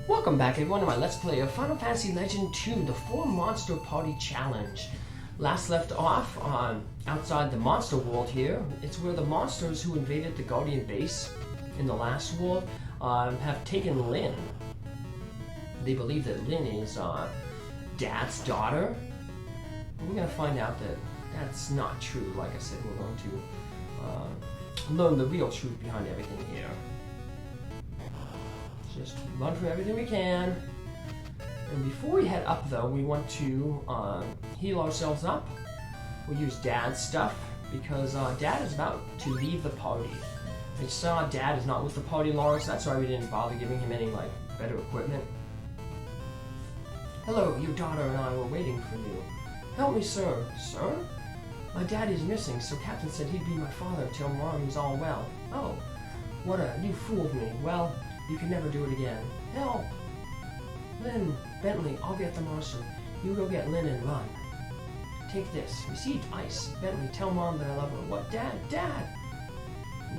Welcome back everyone to my Let's Play of Final Fantasy Legend 2, the 4 Monster Party Challenge. Last left off outside the monster world here. It's where the monsters who invaded the Guardian base in the last world have taken Lynn. They believe that Lynn is Dad's daughter. We're going to find out that that's not true. Like I said, we're going to learn the real truth behind everything here. Just run through everything we can. And before we head up though, we want to heal ourselves up. We'll use Dad's stuff because Dad is about to leave the party. I saw Dad is not with the party longer, so that's why we didn't bother giving him any like better equipment. Hello, your daughter and I were waiting for you. Help me, sir. Sir? My dad is missing, so Captain said he'd be my father till Mom is all well. Oh, you fooled me. Well, you can never do it again. Help! Lynn, Bentley, I'll get the monster. You go get Lynn and run. Take this. Received ice. Bentley, tell Mom that I love her. What? Dad? Dad!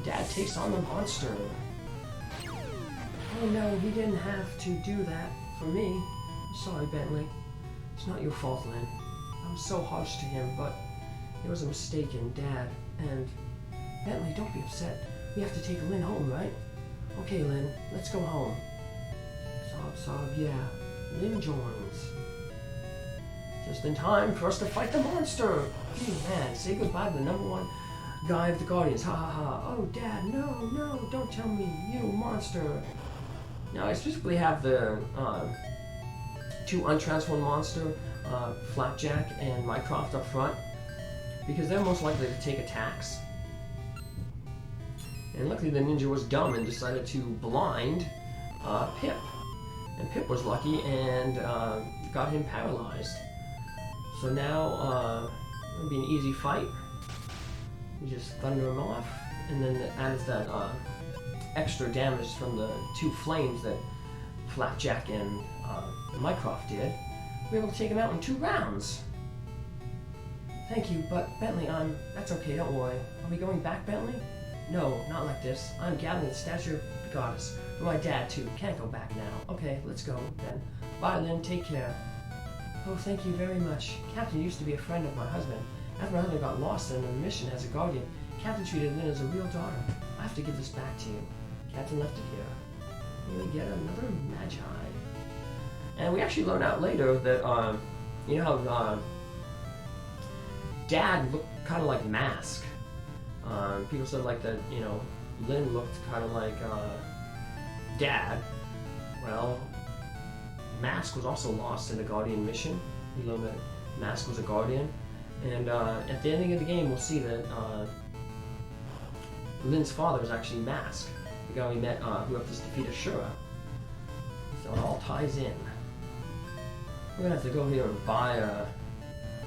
Dad takes on the monster. Oh no, he didn't have to do that for me. I'm sorry, Bentley. It's not your fault, Lynn. I was so harsh to him, but there was a mistake in Dad. And Bentley, don't be upset. We have to take Lynn home, right? Okay, Lynn, let's go home. Sob, yeah. Lynn joins. Just in time for us to fight the monster. Hey, man, say goodbye to the #1 guy of the Guardians. Ha ha ha. Oh, Dad, no, don't tell me. You monster. Now, I specifically have the two untransformed monster, Flapjack and Mycroft up front, because they're most likely to take attacks. And luckily the ninja was dumb and decided to blind Pip. And Pip was lucky and got him paralyzed. So now it'll be an easy fight. We just thunder him off, and then as that extra damage from the two flames that Flapjack and Mycroft did, we were able to take him out in 2 rounds. Thank you, but Bentley, that's okay, don't worry. Are we going back, Bentley? No, not like this. I'm gathering the statue of the goddess. For my dad, too. Can't go back now. Okay, let's go, then. Bye, Lynn. Take care. Oh, thank you very much. Captain used to be a friend of my husband. After my husband got lost in a mission as a guardian, Captain treated Lynn as a real daughter. I have to give this back to you. Captain left it here. We get another magi. And we actually learn out later that, you know how Dad looked kind of like Mask. People said like that, you know, Lynn looked kind of like Dad. Well, Mask was also lost in the Guardian mission. We learned that Mask was a Guardian. And at the ending of the game, we'll see that Lynn's father is actually Mask, the guy we met who helped us defeat Ashura. So it all ties in. We're going to have to go here and buy a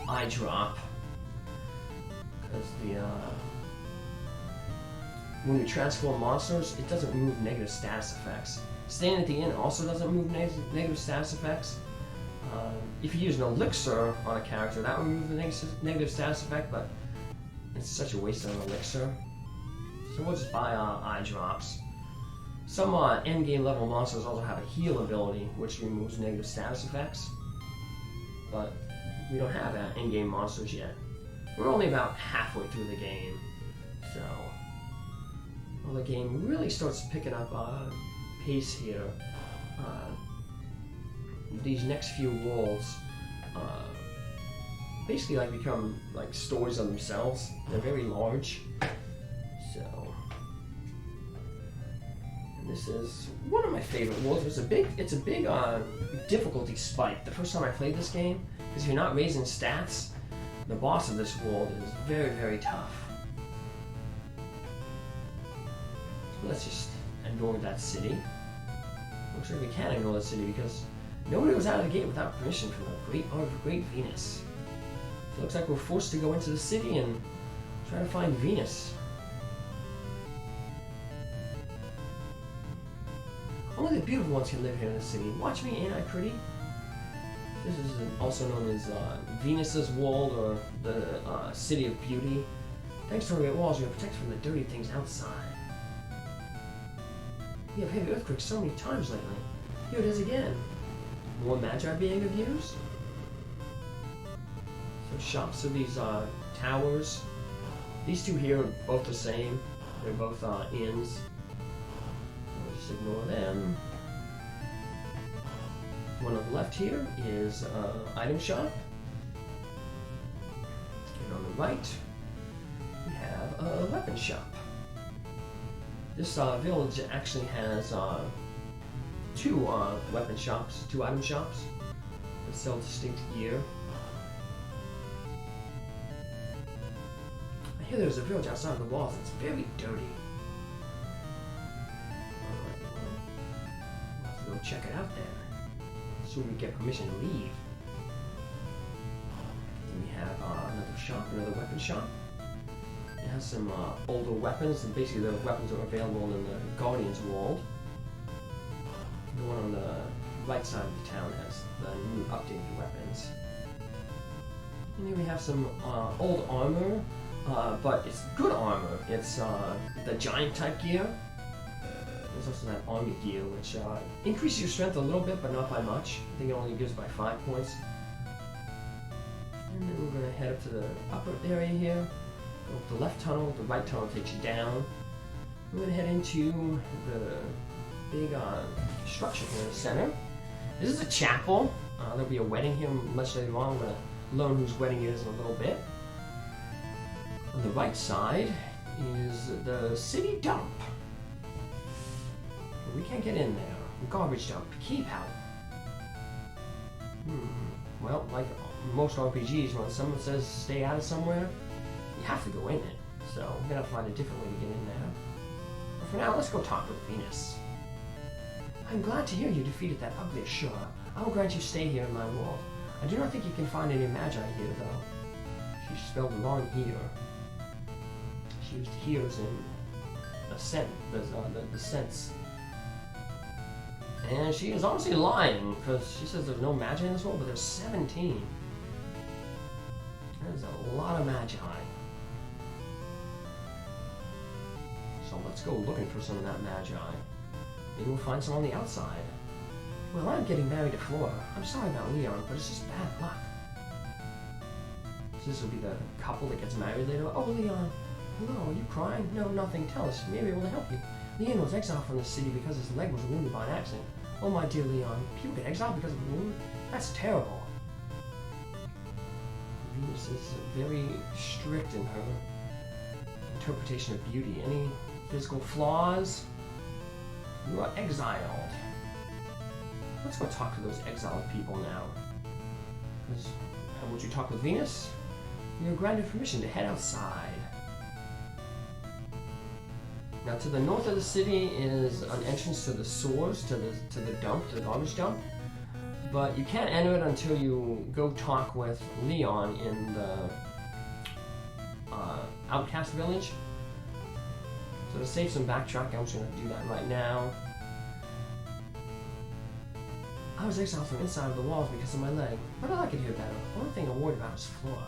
eye drop. Because the when we transform monsters, it doesn't remove negative status effects. Staying at the inn also doesn't remove negative status effects. If you use an elixir on a character, that would remove the negative status effect, but it's such a waste of an elixir. So we'll just buy eye drops. Some endgame level monsters also have a heal ability, which removes negative status effects. But we don't have endgame monsters yet. We're only about halfway through the game, so well, the game really starts picking up pace here. These next few worlds basically like become like stories of themselves. They're very large, so. And this is one of my favorite worlds. It's a big difficulty spike the first time I played this game, because if you're not raising stats, the boss of this world is very, very tough. So let's just ignore that city. Looks like we can ignore that city because nobody was out of the gate without permission from the Great Venus. So it looks like we're forced to go into the city and try to find Venus. Only the beautiful ones can live here in the city. Watch me, ain't I pretty? This is also known as Venus's World, or the City of Beauty. Thanks to our great walls, we are protected from the dirty things outside. We have heavy earthquakes so many times lately. Here it is again. More magi being abused. So shops are these towers. These two here are both the same. They're both inns. We'll just ignore them. One on the left here is item shop. And on the right, we have a weapon shop. This village actually has two weapon shops, two item shops that sell distinct gear. I hear there's a village outside of the walls that's very dirty. Alright, well, we'll have to go check it out then. Soon we get permission to leave. Then we have another shop, another weapon shop. It has some older weapons, and basically the weapons are available in the Guardian's world. The one on the right side of the town has the new updated weapons. And here we have some old armor, but it's good armor. It's the giant type gear. There's also that army gear, which increases your strength a little bit, but not by much. I think it only gives by 5 points. And then we're going to head up to the upper area here. Go up the left tunnel, the right tunnel takes you down. We're going to head into the big structure here in the center. This is a chapel. There'll be a wedding here much later on. We're going to learn whose wedding it is in a little bit. On the right side is the city dump. We can't get in there. Garbage dump. Keep out. Well, like most RPGs, when someone says stay out of somewhere, you have to go in it. So we're gonna have to find a different way to get in there. But for now, let's go talk with Venus. I'm glad to hear you defeated that ugly Ashura. I will grant you stay here in my world. I do not think you can find any magi here, though. She spelled wrong here. She used here's in ascent, the sense. And she is honestly lying, because she says there's no magi in this world, but there's 17. There's a lot of magi. So let's go looking for some of that magi. Maybe we'll find some on the outside. Well, I'm getting married to Flora. I'm sorry about Leon, but it's just bad luck. So this will be the couple that gets married later. Oh, Leon. Hello, are you crying? No, nothing. Tell us. Maybe we'll help you. Leon was exiled from the city because his leg was wounded by an accident. Oh, my dear Leon. People get exiled because of a wound? That's terrible. Venus is very strict in her interpretation of beauty. Any physical flaws? You are exiled. Let's go talk to those exiled people now. Because, how would you talk with Venus? You're granted permission to head outside. Now, to the north of the city is an entrance to the sewers, to the dump, to the garbage dump. But you can't enter it until you go talk with Leon in the Outcast village. So to save some backtracking, I'm just going to do that right now. I was exiled from inside of the walls because of my leg, but I like it here better. The only thing I'm worried about is Flora.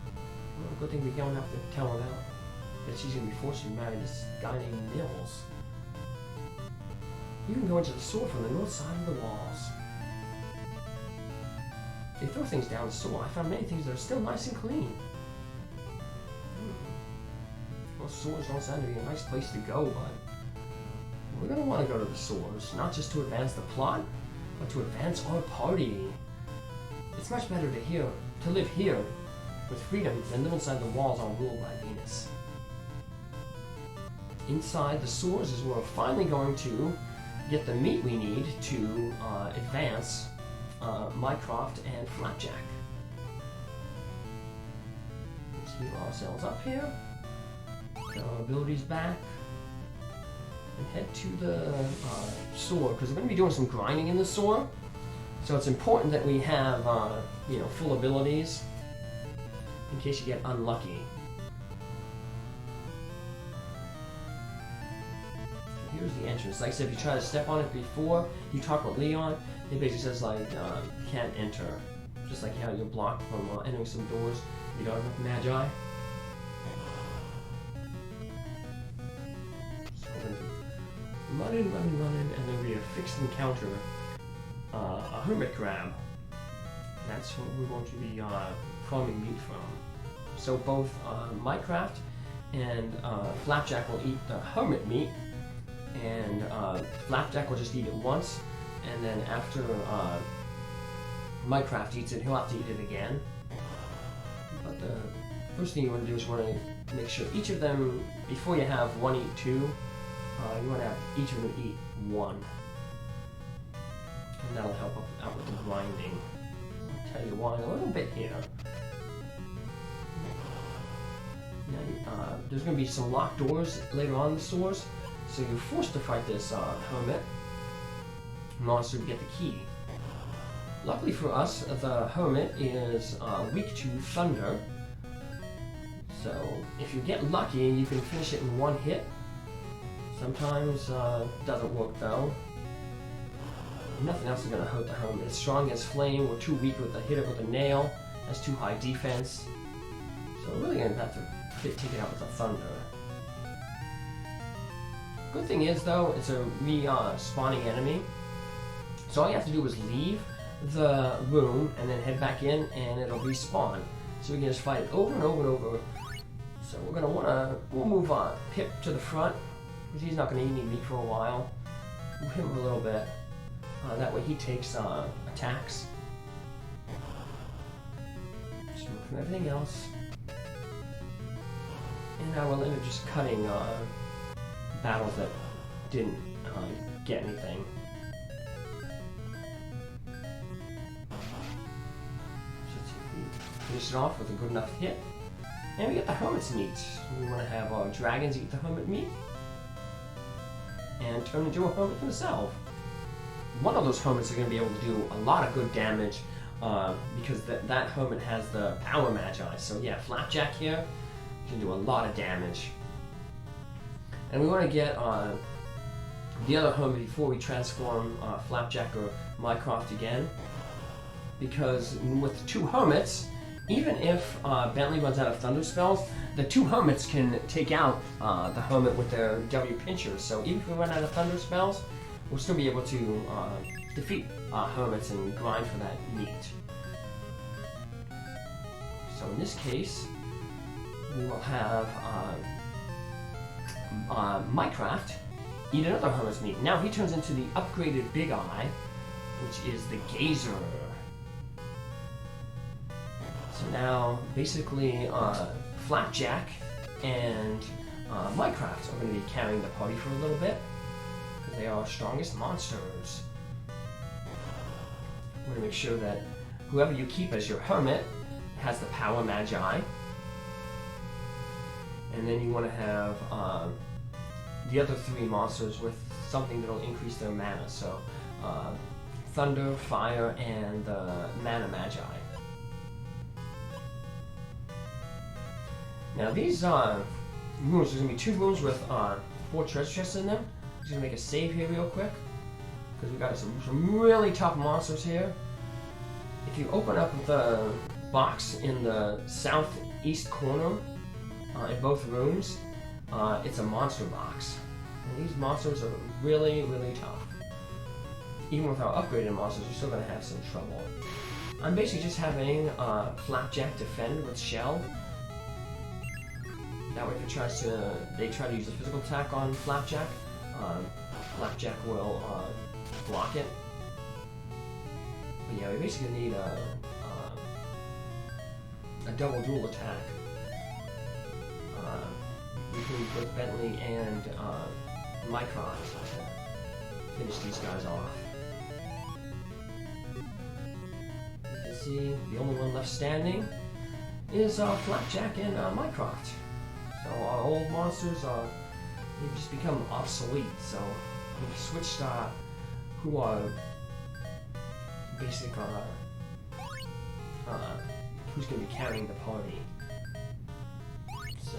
Well, good thing we don't have to tell her that she's going to be forced to marry this guy named Mills. You can go into the sewer from the north side of the walls. They throw things down the sewer. I found many things that are still nice and clean. Well, sewers don't sound to be a nice place to go, but we're going to want to go to the sewers, not just to advance the plot, but to advance our party. It's much better to live here with freedom than live inside the walls all ruled by Venus. Inside the sewers is where we're finally going to get the meat we need to advance Mycroft and Flapjack. Let's heal ourselves up here. Get our abilities back. And head to the sewer, because we're going to be doing some grinding in the sewer. So it's important that we have, full abilities in case you get unlucky. So here's the entrance. Like I said, if you try to step on it before you talk with Leon, it basically says like, can't enter. Just like how you're blocked from entering some doors. You don't have magi. Running, and then we have fixed encounter a hermit crab. That's what we're going to be farming meat from. So both Mycroft and Flapjack will eat the hermit meat, and Flapjack will just eat it once, and then after Mycroft eats it, he'll have to eat it again. But the first thing you want to do is you want to make sure each of them, before you have one eat two, you want to have each of them eat one. And that'll help out with the grinding. I'll tell you why in a little bit here. Now, there's going to be some locked doors later on in the stores, so you're forced to fight this hermit monster to get the key. Luckily for us, the hermit is weak to thunder, so if you get lucky, you can finish it in one hit. Sometimes it doesn't work though. Nothing else is going to hurt the hermit. It's strong as flame, we're too weak with a hit it with a nail, has too high defense, so we're really going to have to take it out with the thunder. Good thing is though, it's a re-spawning enemy, so all you have to do is leave the room and then head back in and it'll respawn. So we can just fight it over and over and over. So we're gonna we'll move Pip to the front, because he's not gonna eat any meat for a while. Move him a little bit. That way he takes attacks. Just move from everything else. And now we'll end up just cutting battles that didn't get anything. Finish it off with a good enough hit. And we get the hermit's meat. We want to have our dragons eat the hermit meat and turn into a hermit themselves. One of those hermits are going to be able to do a lot of good damage because that hermit has the power magi. So yeah, Flapjack here can do a lot of damage. And we want to get the other hermit before we transform Flapjack or Mycroft again, because with two hermits, even if Bentley runs out of thunder spells, the two hermits can take out the hermit with their W pinchers. So even if we run out of thunder spells, we'll still be able to defeat hermits and grind for that meat. So in this case, we will have Mycroft eat another hermit's meat. Now he turns into the upgraded Big Eye, which is the Gazer. So now, basically, Flapjack and Mycroft are going to be carrying the party for a little bit, because they are our strongest monsters. We're going to make sure that whoever you keep as your hermit has the power magi. And then you want to have the other three monsters with something that will increase their mana. So, Thunder, Fire, and the Mana Magi. Now these rooms, there's going to be two rooms with 4 treasure chests in them. I'm just going to make a save here real quick, because we got some really tough monsters here. If you open up the box in the southeast corner in both rooms, it's a monster box. And these monsters are really, really tough. Even with our upgraded monsters, you're still going to have some trouble. I'm basically just having Flapjack defend with Shell. That way if they try to use a physical attack on Flapjack, Flapjack will block it. But yeah, we basically need a double dual attack between both Bentley and Mycroft to finish these guys off. You can see the only one left standing is Flapjack and Mycroft. So our old monsters they've just become obsolete. So we've switched who are basic who's going to be carrying the party. So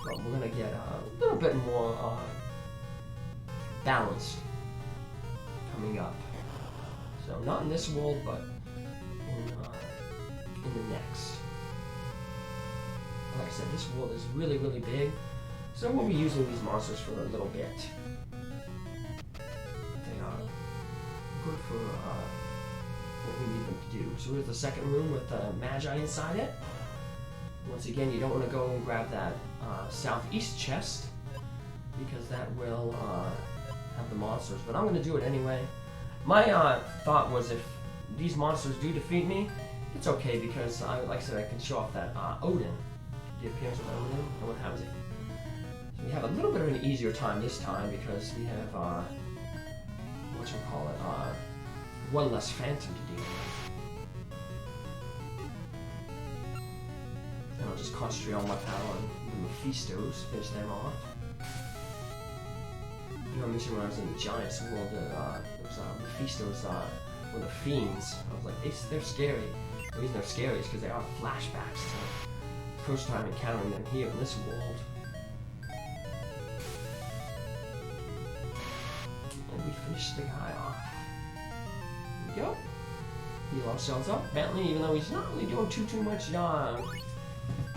well, we're going to get a little bit more balanced coming up. So not in this world, but in the next. Like I said, this world is really, really big, so we'll be using these monsters for a little bit. They are for what we need them to do. So here's the second room with the Magi inside it. Once again, you don't want to go and grab that southeast chest because that will have the monsters, but I'm going to do it anyway. My thought was if these monsters do defeat me, it's okay because, like I said, I can show off that Odin, the appearance of Odin, and what happens. So we have a little bit of an easier time this time because we have, one less phantom to deal with. And I'll just concentrate all my power on the Mephistos, finish them off. You know, I mentioned when I was in the Giants world, there was Mephistos were the fiends. I was like, they're scary. The reason they're scary is because they are flashbacks to the first time encountering them here in this world. And we finished the guy off. There we go. Heal ourselves up. Bentley, even though he's not really doing too much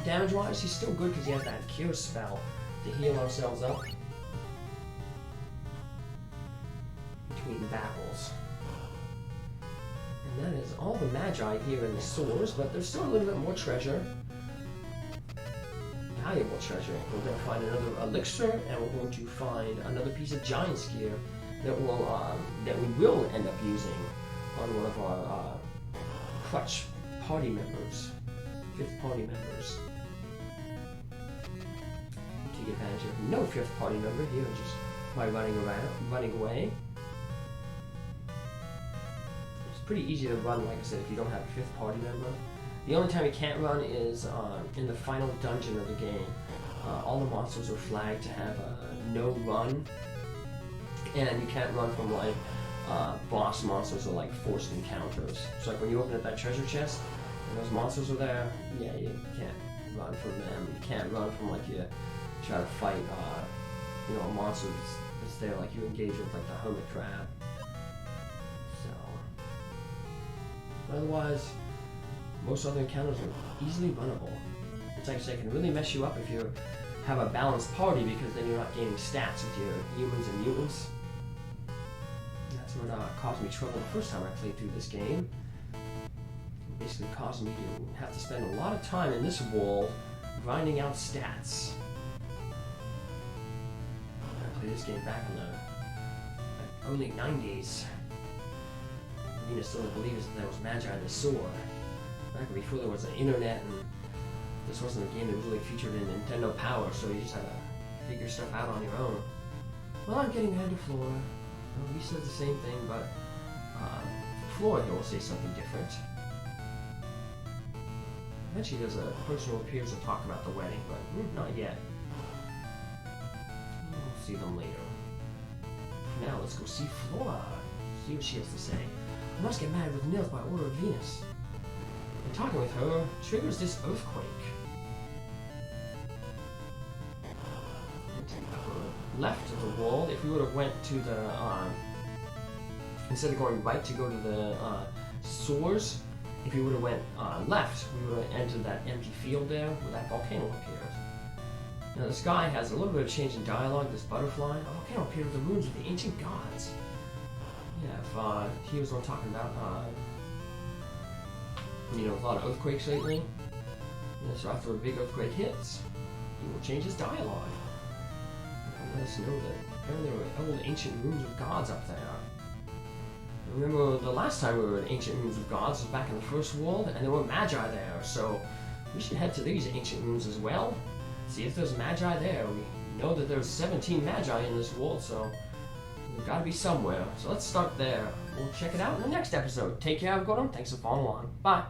damage-wise, he's still good because he has that cure spell to heal ourselves up between battles. And that is all the Magi here in the sewers, but there's still a little bit more treasure. Valuable treasure. We're going to find another elixir, and we're going to find another piece of Giant's gear that we will end up using on one of our clutch party members, 5th party members. Take advantage of no 5th party member here, just by running away. It's pretty easy to run, like I said, if you don't have a 5th party member. The only time you can't run is in the final dungeon of the game. All the monsters are flagged to have a no run, and you can't run from like boss monsters or like forced encounters. So like when you open up that treasure chest and those monsters are there, yeah, you can't run from them. You can't run from like you try to fight a monster that's there, like you engage with like the hermit crab. So otherwise, most other encounters are easily runnable. It's like I say, it can really mess you up if you have a balanced party because then you're not gaining stats with your humans and mutants. That's what caused me trouble the first time I played through this game. It basically caused me to have to spend a lot of time in this world grinding out stats. I played this game back in the early 90s. Nina still believes that there was Magi in the sewer. Back before there was an internet and this wasn't a game that was really featured in Nintendo Power, so you just had to figure stuff out on your own. Well, I'm getting mad to Flora. Well, he says the same thing, but Flora here will say something different. Eventually there's a person who appears to talk about the wedding, but not yet. We'll see them later. For now, let's go see Flora. See what she has to say. I must get married with Nils by order of Venus. And talking with her triggers this earthquake. And to the upper left of the wall, if we would have went to the, instead of going right to go to the sewers, if we would have went left, we would have entered that empty field there where that volcano appears. Now this guy has a little bit of change in dialogue, this butterfly. A volcano appeared with the ruins of the ancient gods. Yeah, if he was one talking about, a lot of earthquakes lately. Yeah, so after a big earthquake hits, he will change his dialogue. And let us know that apparently there were old ancient ruins of gods up there. I remember the last time we were in ancient ruins of gods was back in the first world, and there were Magi there, so we should head to these ancient ruins as well. See if there's Magi there. We know that there's 17 Magi in this world, so they've got to be somewhere. So let's start there. We'll check it out in the next episode. Take care, have a good one. Thanks for following along. Bye.